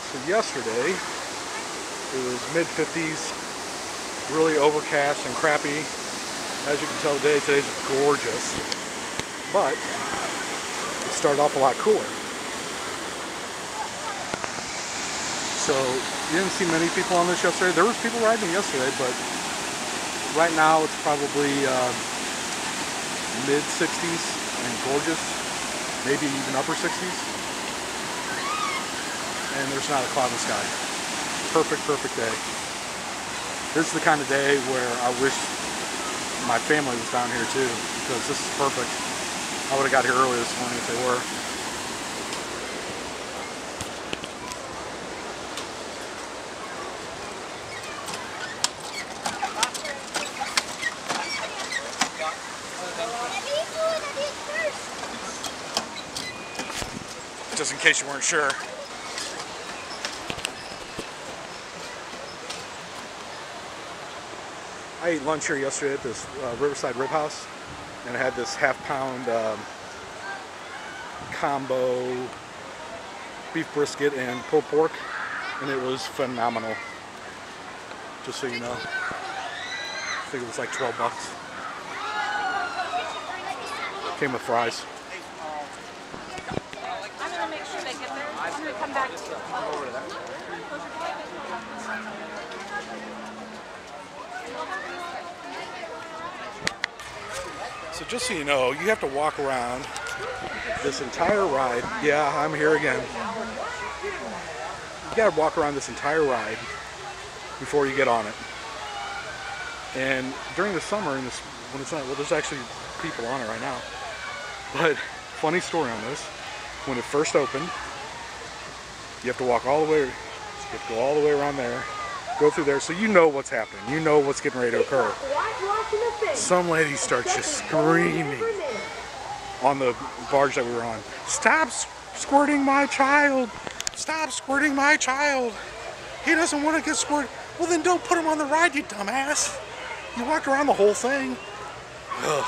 So yesterday, it was mid-50s, really overcast and crappy. As you can tell today's gorgeous. But it started off a lot cooler. So you didn't see many people on this yesterday. There was people riding yesterday, but right now it's probably mid-60s and gorgeous, maybe even upper 60s. And there's not a cloud in the sky. Perfect, perfect day. This is the kind of day where I wish my family was down here too, because this is perfect. I would have got here early this morning if they were. Just in case you weren't sure. I ate lunch here yesterday at this Riverside Rib House, and I had this half-pound combo beef brisket and pulled pork, and it was phenomenal. Just so you know, I think it was like 12 bucks. Came with fries. I'm gonna make sure they get there. I'm gonna come back to you. So just so you know, you have to walk around this entire ride. Yeah, I'm here again. You gotta walk around this entire ride before you get on it. And during the summer, when it's not, well, there's actually people on it right now. But funny story on this: when it first opened, you have to walk all the way. You have to go all the way around there, go through there, so you know what's happening. You know what's getting ready to occur. Some lady starts just screaming on the barge that we were on. Stop squirting my child! Stop squirting my child! He doesn't want to get squirted. Well, then don't put him on the ride, you dumbass. You walked around the whole thing. Ugh.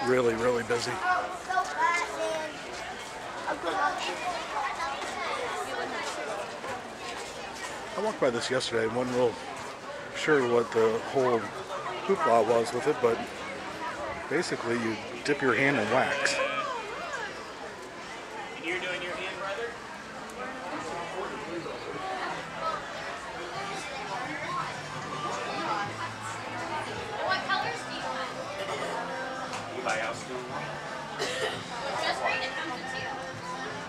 Really, really busy. I walked by this yesterday and wasn't real sure what the whole hoopla was with it, but basically you dip your hand in wax. And you're doing your hand, brother? What colors do you want? Anybody else do one? Just green, it comes in two.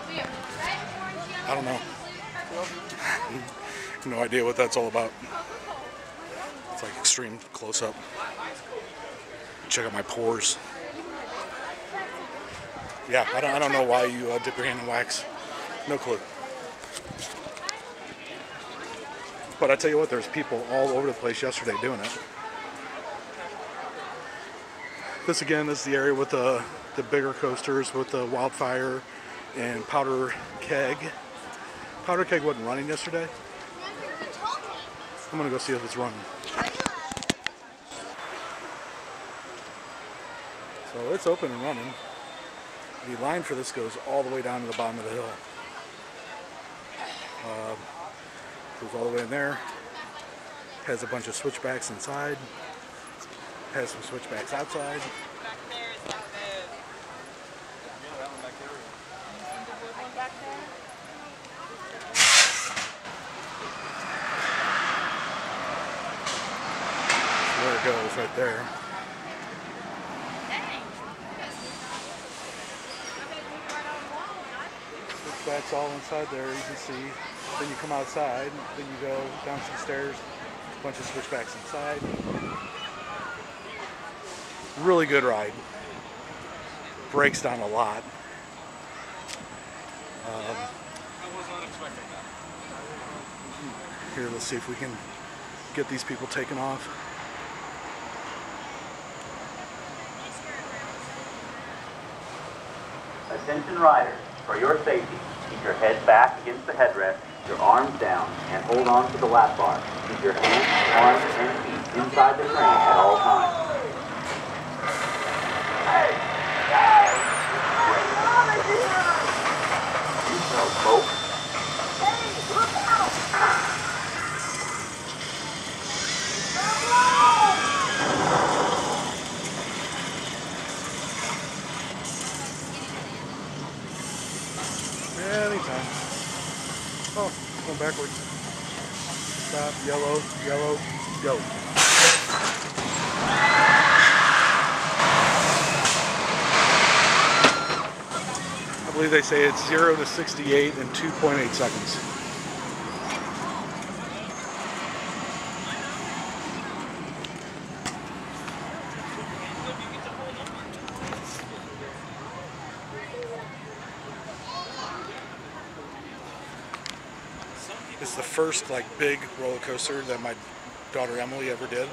We have red, orange, yellow. I don't know. No idea what that's all about. It's like extreme close-up. Check out my pores. Yeah, I don't know why you dip your hand in wax. No clue. But I tell you what, there's people all over the place yesterday doing it. This is the area with the bigger coasters with the Wildfire and Powder Keg. Powder Keg wasn't running yesterday. I'm gonna go see if it's running. So it's open and running. The line for this goes all the way down to the bottom of the hill. Goes all the way in there. Has a bunch of switchbacks inside. Has some switchbacks outside. Back there is like this. Yeah, that one back there. The wood one back there. There it goes, right there. Switchbacks all inside there, you can see. Then you come outside, then you go down some stairs, a bunch of switchbacks inside. Really good ride. Breaks down a lot. Here, let's see if we can get these people taken off. Attention riders, for your safety, keep your head back against the headrest, your arms down, and hold on to the lap bar. Keep your hands, arms, and feet inside the train at all times. backwards. Stop, yellow, yellow, go. I believe they say it's 0 to 68 in 2.8 seconds. It's the first like big roller coaster that my daughter Emily ever did.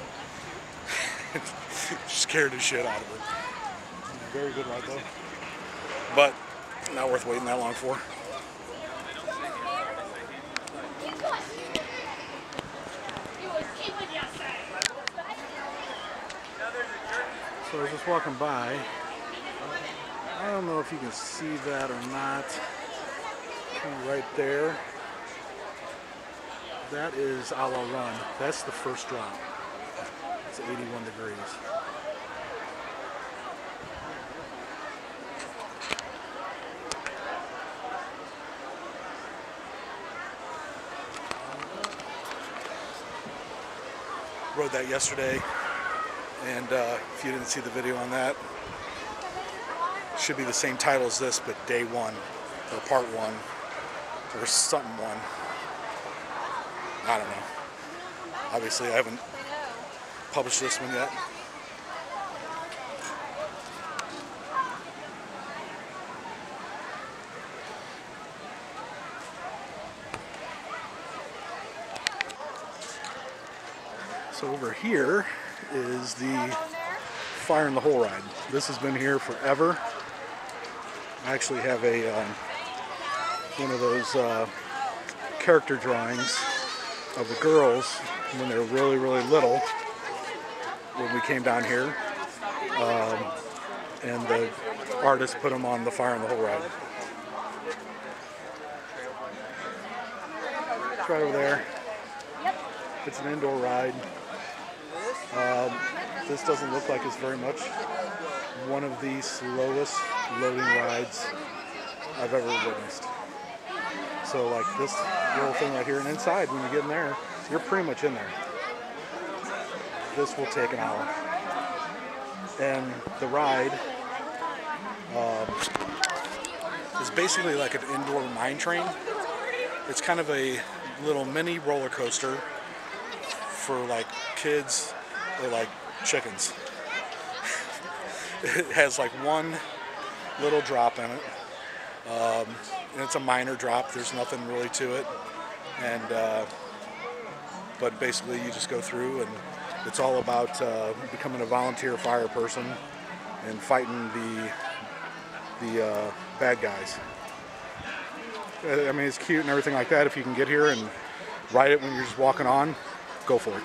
Scared the shit out of her. Very good ride though, but not worth waiting that long for. So I was just walking by. I don't know if you can see that or not. Right there. That is a la run. That's the first drop. It's 81 degrees. Rode that yesterday, and if you didn't see the video on that, it should be the same title as this, but day one, or part one, or something one. I don't know. Obviously, I haven't published this one yet. So over here is the Fire in the Hole ride. This has been here forever. I actually have a one of those character drawings of the girls when they were really, really little when we came down here. And the artist put them on the Fire in the Hole ride. It's right over there. It's an indoor ride. This doesn't look like it's very much. One of the slowest loading rides I've ever witnessed. So like this little thing right here, and inside when you get in there, you're pretty much in there. This will take an hour. And the ride is basically like an indoor mine train. It's kind of a little mini roller coaster for like kids or like chickens. It has like one little drop in it, and it's a minor drop. There's nothing really to it, and but basically you just go through, and it's all about becoming a volunteer fire person and fighting the bad guys. I mean, it's cute and everything like that. If you can get here and ride it when you're just walking on, go for it.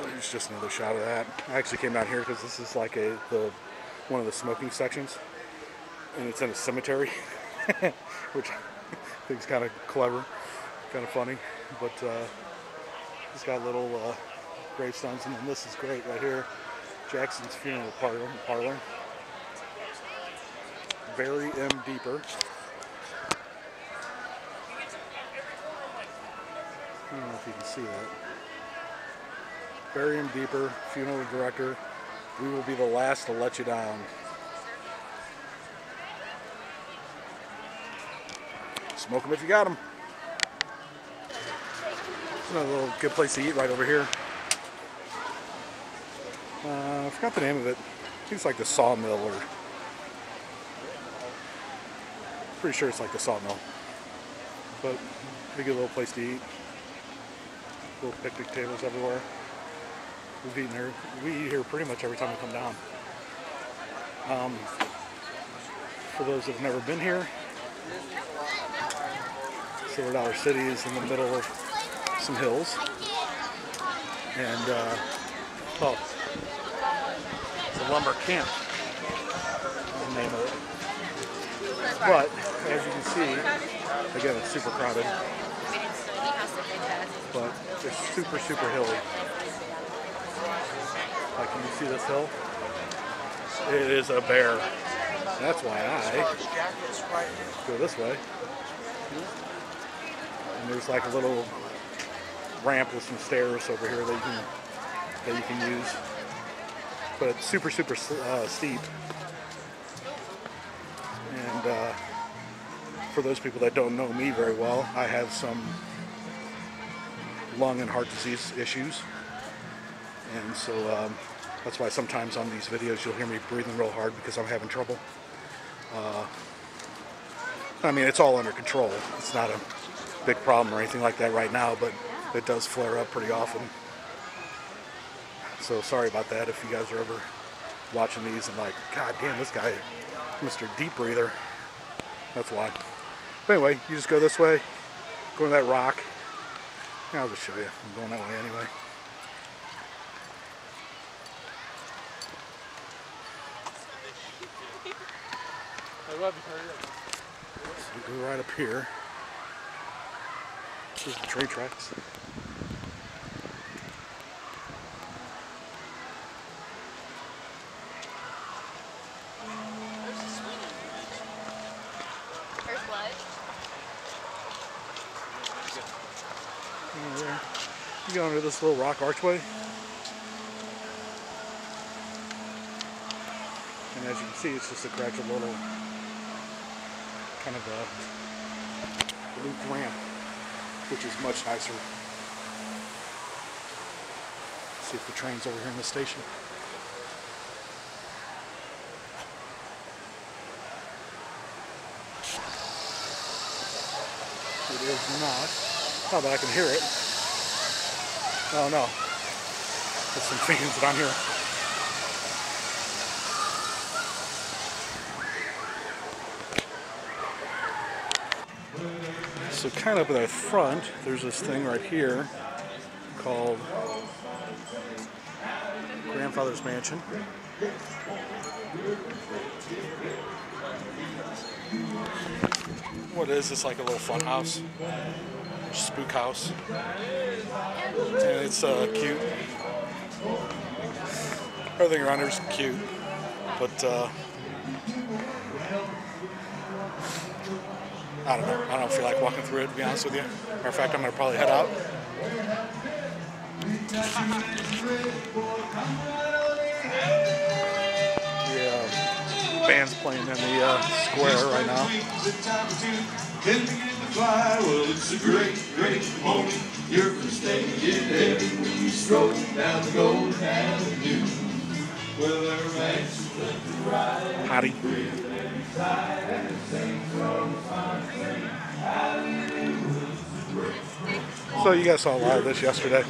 There's just another shot of that. I actually came down here because this is like one of the smoking sections, and it's in a cemetery, which I think is kind of clever, kind of funny. But it's got little gravestones, and then this is great right here, Jackson's Funeral Parlor. Bury him deeper. I don't know if you can see that. Bury him deeper, funeral director. We will be the last to let you down. Smoke them if you got them. There's another little good place to eat right over here. I forgot the name of it. I think it's like the Sawmill, or pretty sure it's like the Sawmill. But a good little place to eat. Little picnic tables everywhere. We eat here pretty much every time we come down. For those that have never been here, Silver Dollar City is in the middle of some hills, and it's a lumber camp, is the name of it. But as you can see, again, it's super crowded, but it's super, super hilly. Like, can you see this hill? It is a bear. That's why I go this way. And there's like a little ramp with some stairs over here that you can use. But it's super steep. And for those people that don't know me very well, I have some lung and heart disease issues, and so that's why sometimes on these videos you'll hear me breathing real hard because I'm having trouble. I mean, it's all under control. It's not a big problem or anything like that right now, but it does flare up pretty often. So sorry about that if you guys are ever watching these and like, God damn, this guy, Mr. Deep Breather. That's why. But anyway, you just go this way, go to that rock. Yeah, I'll just show you. I'm going that way anyway. So we go right up here. This is the train tracks. First blood. There. You go under this little rock archway. And as you can see, it's just a gradual little kind of a loop ramp, which is much nicer. See if the train's over here in the station. It is not. Oh, but I can hear it. Oh no. There's some fans that I'm hearing. So kind of at the front, there's this thing right here called Grandfather's Mansion. What is this, like a little fun house? Spook house. And it's cute. Everything around here is cute. But I don't know. I don't feel like walking through it, to be honest with you. Matter of fact, I'm going to probably head out. The band's playing in the square right now. Well, it's a great, great moment. You're first day in heaven when you stroll down the Golden Avenue. Well, there are mansions left and right. Howdy. So you guys saw a lot of this yesterday.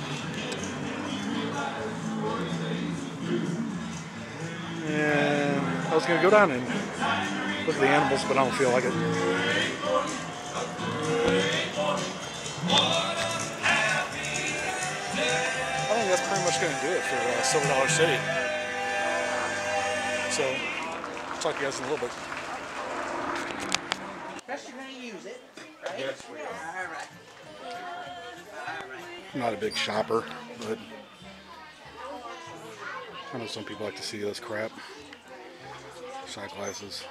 And I was going to go down and look at the animals, but I don't feel like it. I think that's pretty much going to do it for Silver Dollar City. So, I'll talk to you guys in a little bit. First you're going to use it, right? Yes, we are. All right. I'm not a big shopper, but I know some people like to see this crap. Shot glasses.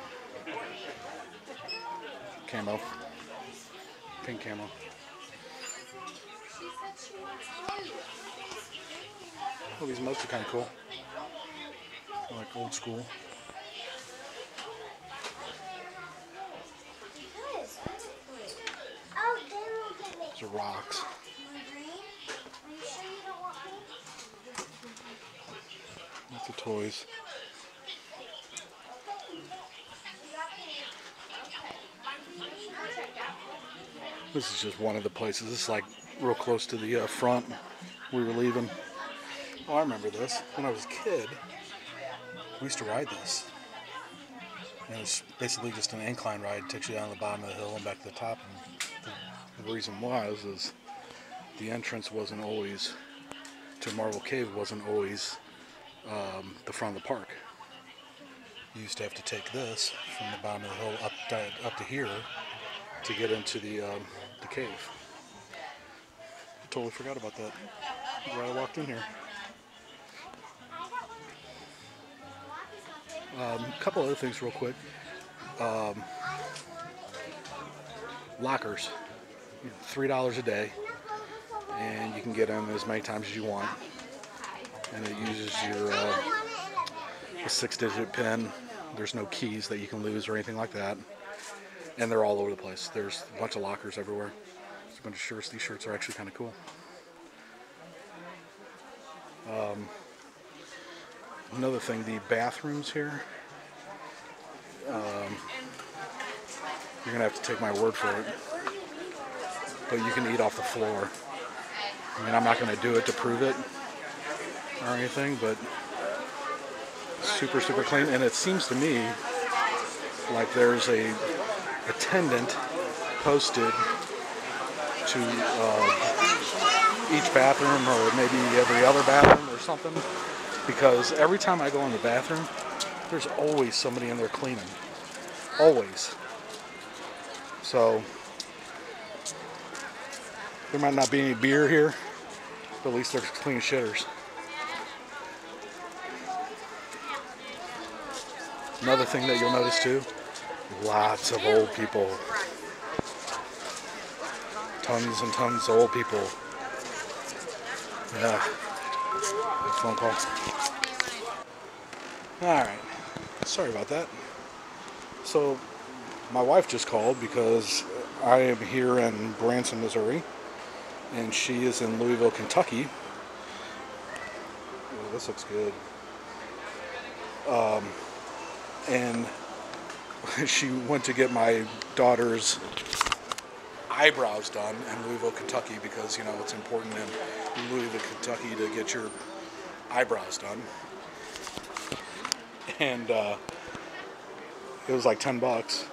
Camo. Pink camo. Oh, these mugs are kind of cool. I like old school. These are rocks. Lots of toys. This is just one of the places. This is like real close to the front. We were leaving. Oh, I remember this. When I was a kid, we used to ride this. And it's basically just an incline ride. It takes you down to the bottom of the hill and back to the top. And the reason was is the entrance wasn't always to Marble Cave wasn't always the front of the park. You used to have to take this from the bottom of the hill up to here to get into the cave. I totally forgot about that. Right, I walked in here. A couple other things real quick. lockers, $3 a day, and you can get them as many times as you want. And it uses your a 6-digit PIN. There's no keys that you can lose or anything like that. And they're all over the place. There's a bunch of lockers everywhere. There's a bunch of shirts. These shirts are actually kind of cool. Another thing, the bathrooms here. You're gonna have to take my word for it. But you can eat off the floor. I mean, I'm not gonna do it to prove it or anything, but super, super clean. And it seems to me like there's a attendant posted to each bathroom, or maybe every other bathroom or something, because every time I go in the bathroom, there's always somebody in there cleaning. Always. So there might not be any beer here, but at least they're clean shitters. Another thing that you'll notice too, lots of old people. Tons and tons of old people. Yeah. Phone call. Alright. Sorry about that. So, my wife just called because I am here in Branson, Missouri, and she is in Louisville, Kentucky. Oh, this looks good. And she went to get my daughter's eyebrows done in Louisville, Kentucky, because, you know, it's important in Louisville, Kentucky to get your eyebrows done. And it was like $10,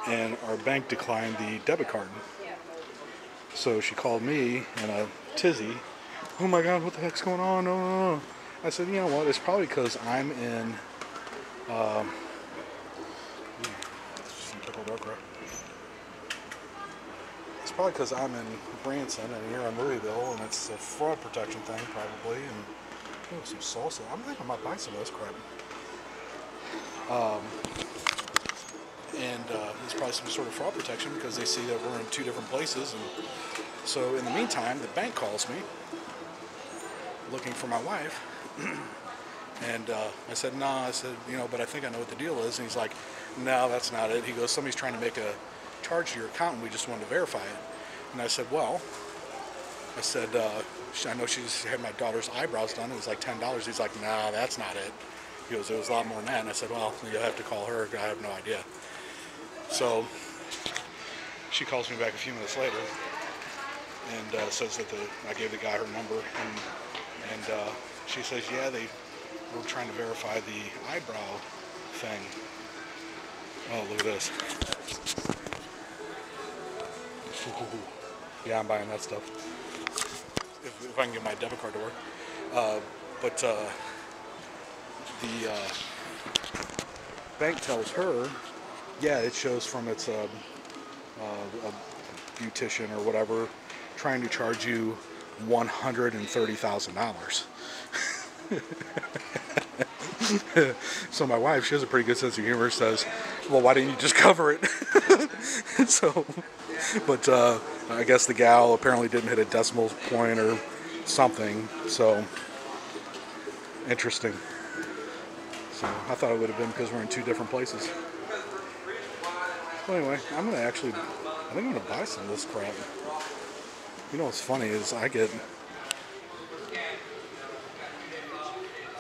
and our bank declined the debit card. So she called me in a tizzy. Oh my God, what the heck's going on? No. I said, you know what? It's probably because I'm in It's probably because I'm in Branson and you're in Louisville, and it's a fraud protection thing probably. And oh, some salsa. I'm thinking I might buy some of this crap. It's probably some sort of fraud protection because they see that we're in two different places. And so in the meantime, the bank calls me looking for my wife. And I said, no, but I think I know what the deal is. And he's like, no, that's not it. He goes, somebody's trying to make a charge to your account, and we just wanted to verify it. And I said, I know she's had my daughter's eyebrows done. It was like $10. He's like, no, that's not it. He goes, it was a lot more than that. And I said, well, you'll have to call her. I have no idea. So she calls me back a few minutes later and says that I gave the guy her number, and she says, yeah, they were trying to verify the eyebrow thing. Oh, look at this. Yeah, I'm buying that stuff. If I can get my debit card to work. But the bank tells her, yeah, it shows from its a beautician or whatever trying to charge you $130,000. So my wife, she has a pretty good sense of humor, says, well, why didn't you just cover it? But I guess the gal apparently didn't hit a decimal point or something, so interesting. So I thought it would have been because we're in two different places. Well, anyway, I think I'm going to buy some of this crap. You know what's funny is I get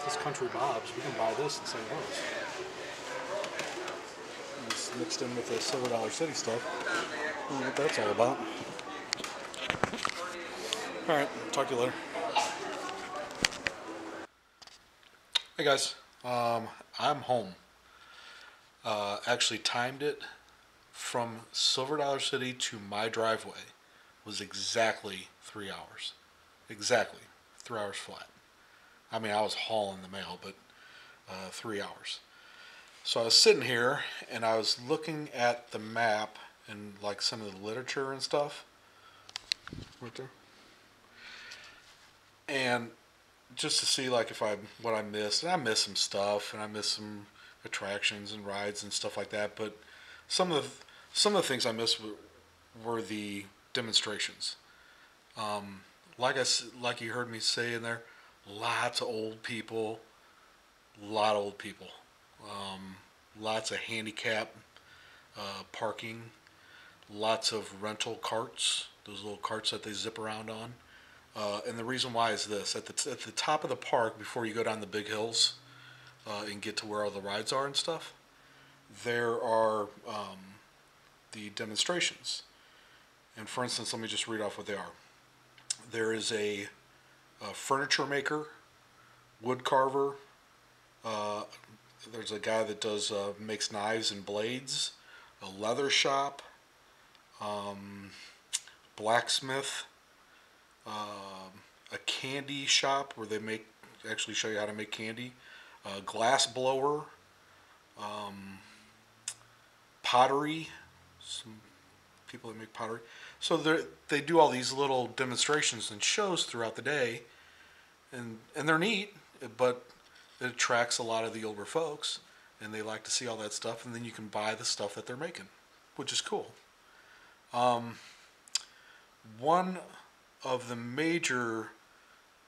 this Country Bob's. We can buy this in St. Louis. It's mixed in with the Silver Dollar City stuff. I don't know what that's all about. Alright, talk to you later. Hey guys, I'm home. Actually timed it from Silver Dollar City to my driveway was exactly 3 hours. Exactly 3 hours flat. I mean, I was hauling the mail, but 3 hours. So I was sitting here and I was looking at the map and like some of the literature and stuff right there, and just to see like what I missed. And I missed some stuff, and I missed some attractions and rides and stuff like that. But some of the things I missed were the demonstrations. Like you heard me say in there, lots of old people, a lot of old people, lots of handicap parking, lots of rental carts, those little carts that they zip around on. And the reason why is this: at the top of the park, before you go down the big hills and get to where all the rides are and stuff, there are the demonstrations. And for instance, let me just read off what they are. There is a furniture maker, wood carver. There's a guy that does makes knives and blades. A leather shop, blacksmith, a candy shop where they actually show you how to make candy, glass blower, pottery, some people that make pottery. So they do all these little demonstrations and shows throughout the day, and they're neat, but it attracts a lot of the older folks, and they like to see all that stuff, and then you can buy the stuff that they're making, which is cool. One of the major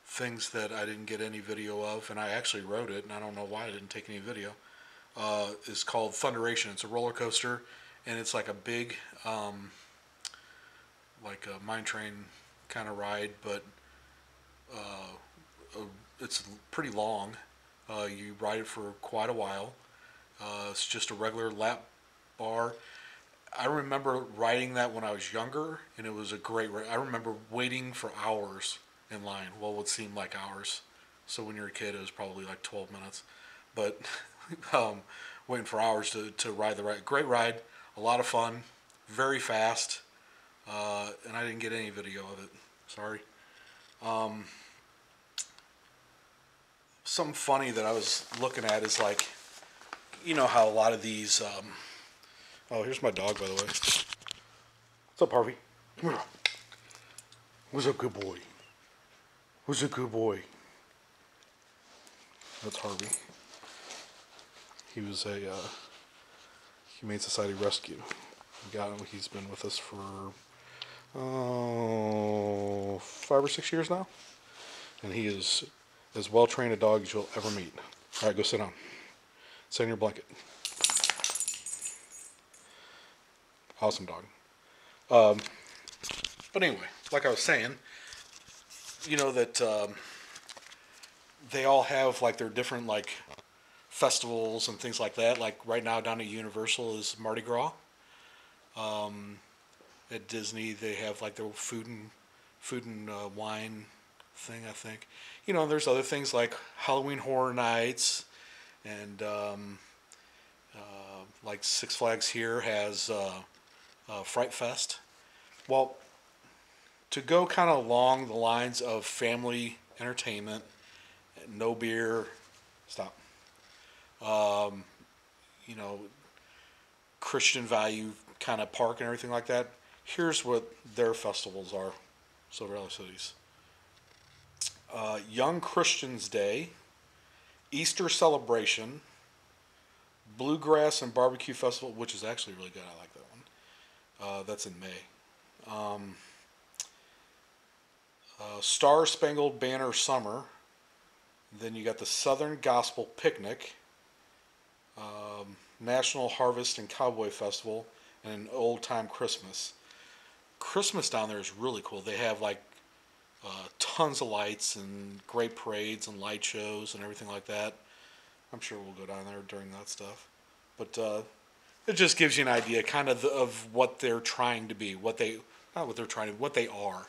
things that I didn't get any video of, and I actually wrote it, and I don't know why I didn't take any video, is called Thunderation. It's a roller coaster, and it's like a big, like a mine train kind of ride, but it's pretty long. You ride it for quite a while. It's just a regular lap bar. I remember riding that when I was younger, and it was a great ride. I remember waiting for hours in line. Well, it would seem like hours. So when you're a kid, it was probably like 12 minutes. But waiting for hours to ride the ride. Great ride, a lot of fun, very fast, and I didn't get any video of it. Sorry. Something funny that I was looking at is like, you know how a lot of these, oh, here's my dog, by the way. What's up, Harvey? Come here. What's up, good boy? Who's a good boy? That's Harvey. He was a Humane Society rescue. We got him. He's been with us for 5 or 6 years now, and he is as well trained a dog as you'll ever meet. All right, go sit down. Sit in your blanket. Awesome dog. But anyway, like I was saying, you know that they all have like their different like festivals and things like that. Like right now down at Universal is Mardi Gras. At Disney they have like their food and wine thing, I think. You know, there's other things like Halloween Horror Nights, and like Six Flags here has Fright Fest. Well, to go kind of along the lines of family entertainment, no beer, stop. You know, Christian value kind of park and everything like that. Here's what their festivals are, Silver Valley Cities. Young Christians Day, Easter Celebration, Bluegrass and Barbecue Festival, which is actually really good. I like that one. That's in May. Star Spangled Banner Summer. Then you got the Southern Gospel Picnic, National Harvest and Cowboy Festival, and an Old Time Christmas. Christmas down there is really cool. They have like tons of lights and great parades and light shows and everything like that. I'm sure we'll go down there during that stuff. But it just gives you an idea kind of what they're trying to be, what they are.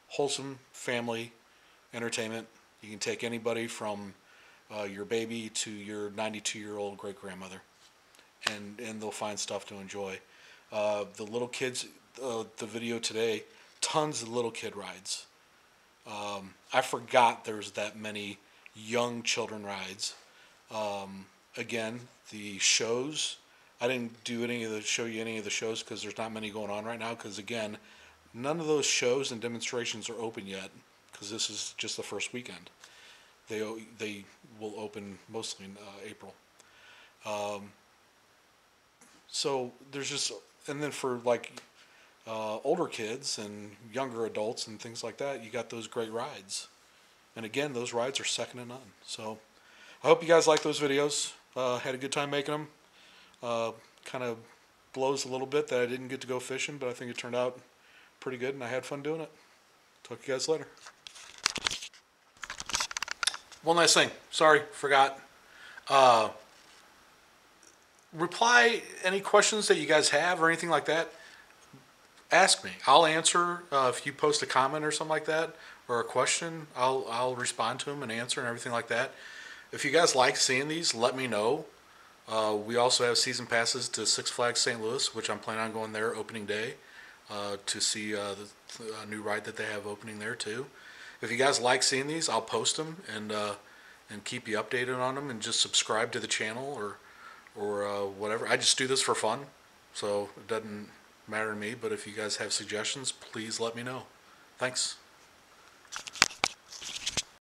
Wholesome family entertainment. You can take anybody from your baby to your 92-year-old great-grandmother, and they'll find stuff to enjoy. The little kids, the video today, tons of little kid rides. I forgot there was that many young children rides. Again, the shows, I didn't show you any of the shows because there's not many going on right now, because again, none of those shows and demonstrations are open yet, because this is just the first weekend. They will open mostly in April. So there's just and then for like older kids and younger adults and things like that, you got those great rides. And again, those rides are second to none. So I hope you guys like those videos. Had a good time making them. Kind of blows a little bit that I didn't get to go fishing, but I think it turned out pretty good and I had fun doing it. Talk to you guys later. One last thing. Sorry, forgot. Reply any questions that you guys have or anything like that. Ask me. I'll answer if you post a comment or something like that or a question. I'll respond to them and answer and everything like that. If you guys like seeing these, let me know. We also have season passes to Six Flags St. Louis, which I'm planning on going there opening day to see the new ride that they have opening there too. If you guys like seeing these, I'll post them and keep you updated on them, and just subscribe to the channel or whatever. I just do this for fun, so it doesn't matter to me. But if you guys have suggestions, please let me know. Thanks.